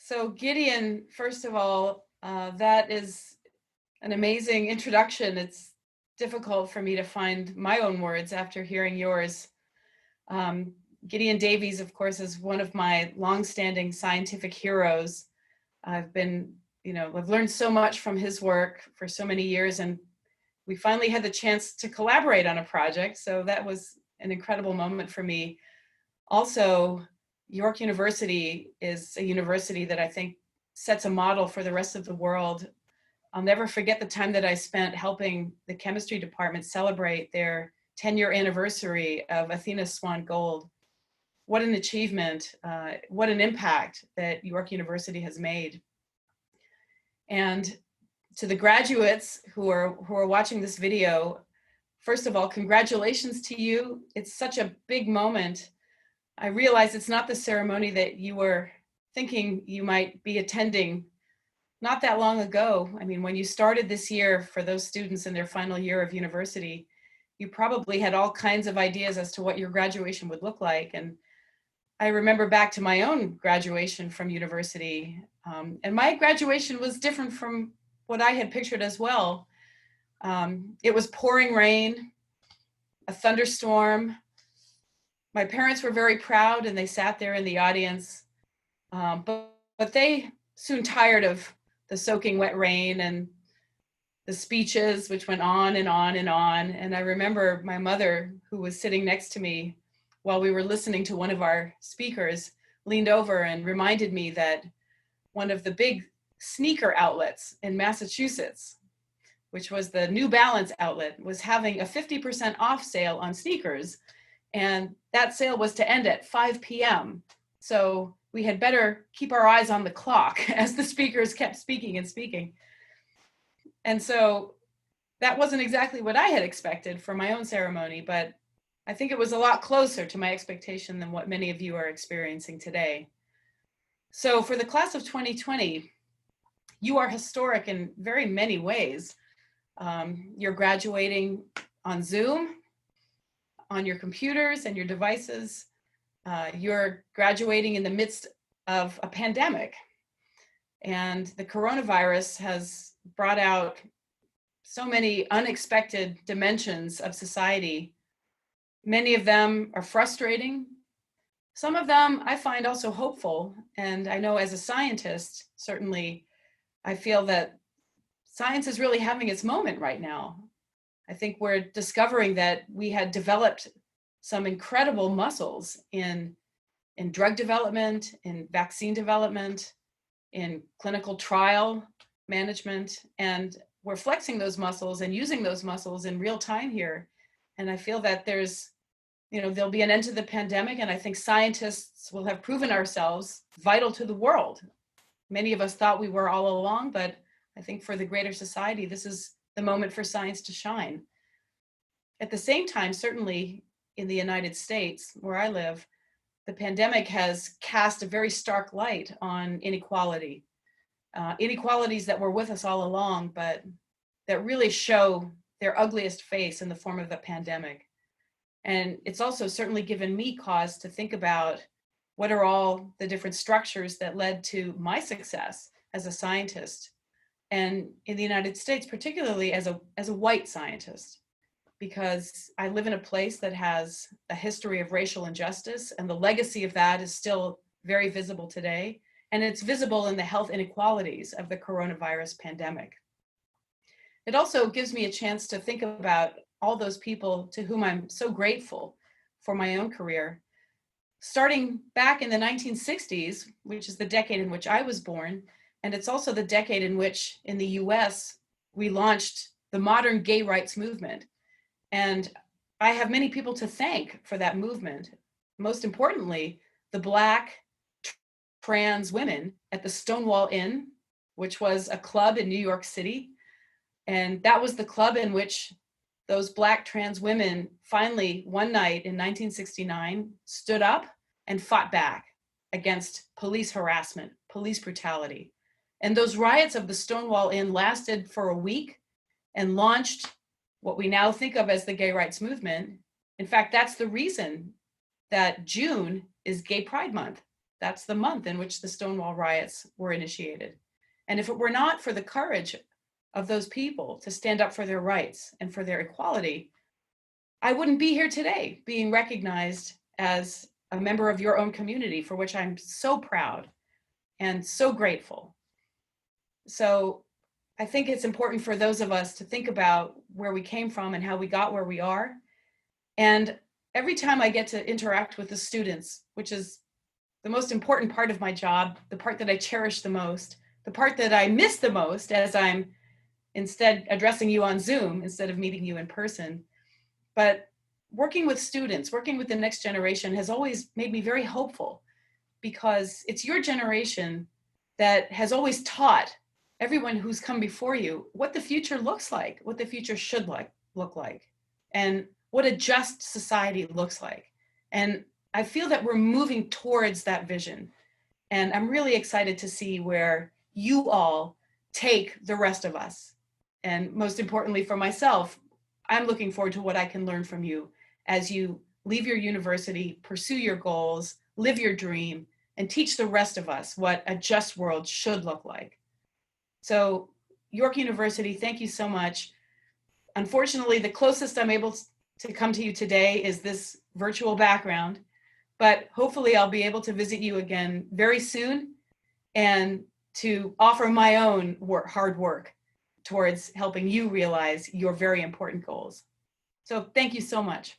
So Gideon, first of all, that is an amazing introduction. It's difficult for me to find my own words after hearing yours. Um, Gideon Davies, of course, is one of my longstanding scientific heroes. I've been, I've learned so much from his work for so many years, and we finally had the chance to collaborate on a project. So that was an incredible moment for me. Also, York University is a university that I think sets a model for the rest of the world. I'll never forget the time that I spent helping the chemistry department celebrate their 10-year anniversary of Athena Swan Gold. What an achievement, what an impact that York University has made. And to the graduates who are watching this video, first of all, congratulations to you. It's such a big moment. I realize it's not the ceremony that you were thinking you might be attending not that long ago. I mean, when you started this year, for those students in their final year of university, you probably had all kinds of ideas as to what your graduation would look like. And I remember back to my own graduation from university, and my graduation was different from what I had pictured as well. It was pouring rain, a thunderstorm. My parents were very proud and they sat there in the audience, but they soon tired of the soaking wet rain and the speeches, which went on and on and on. And I remember my mother, who was sitting next to me while we were listening to one of our speakers, leaned over and reminded me that one of the big sneaker outlets in Massachusetts, which was the New Balance outlet, was having a 50% off sale on sneakers. And that sale was to end at 5 p.m. So we had better keep our eyes on the clock as the speakers kept speaking and speaking. And so that wasn't exactly what I had expected for my own ceremony, but I think it was a lot closer to my expectation than what many of you are experiencing today. So for the class of 2020, you are historic in very many ways. You're graduating on Zoom, on your computers and your devices. You're graduating in the midst of a pandemic. And the coronavirus has brought out so many unexpected dimensions of society. Many of them are frustrating. Some of them I find also hopeful. And I know as a scientist, certainly, I feel that science is really having its moment right now. I think we're discovering that we had developed some incredible muscles in drug development, in vaccine development, in clinical trial management, and we're flexing those muscles and using those muscles in real time here. And I feel that there'll be an end to the pandemic, and I think scientists will have proven ourselves vital to the world. Many of us thought we were all along, but I think for the greater society, this is the moment for science to shine. At the same time, certainly in the United States, where I live, the pandemic has cast a very stark light on inequality. Inequalities that were with us all along, but that really show their ugliest face in the form of the pandemic. And it's also certainly given me cause to think about what are all the different structures that led to my success as a scientist, and in the United States, particularly as a white scientist, because I live in a place that has a history of racial injustice, and the legacy of that is still very visible today. And it's visible in the health inequalities of the coronavirus pandemic. It also gives me a chance to think about all those people to whom I'm so grateful for my own career. Starting back in the 1960s, which is the decade in which I was born, and it's also the decade in which, in the US, we launched the modern gay rights movement. And I have many people to thank for that movement. Most importantly, the Black trans women at the Stonewall Inn, which was a club in New York City. And that was the club in which those Black trans women finally, one night in 1969, stood up and fought back against police harassment, police brutality. And those riots of the Stonewall Inn lasted for a week and launched what we now think of as the gay rights movement. In fact, that's the reason that June is Gay Pride Month. that's the month in which the Stonewall riots were initiated. And if it were not for the courage of those people to stand up for their rights and for their equality, I wouldn't be here today being recognized as a member of your own community, for which I'm so proud and so grateful. So I think it's important for those of us to think about where we came from and how we got where we are. And every time I get to interact with the students, which is the most important part of my job, the part that I cherish the most, the part that I miss the most as I'm instead addressing you on Zoom instead of meeting you in person. But working with students, working with the next generation has always made me very hopeful, because it's your generation that has always taught everyone who's come before you what the future looks like, what the future should look like, and what a just society looks like. And I feel that we're moving towards that vision. And I'm really excited to see where you all take the rest of us. And most importantly for myself, I'm looking forward to what I can learn from you as you leave your university, pursue your goals, live your dream, and teach the rest of us what a just world should look like. So York University, thank you so much. Unfortunately, the closest I'm able to come to you today is this virtual background, but hopefully I'll be able to visit you again very soon and to offer my own hard work towards helping you realize your very important goals. So thank you so much.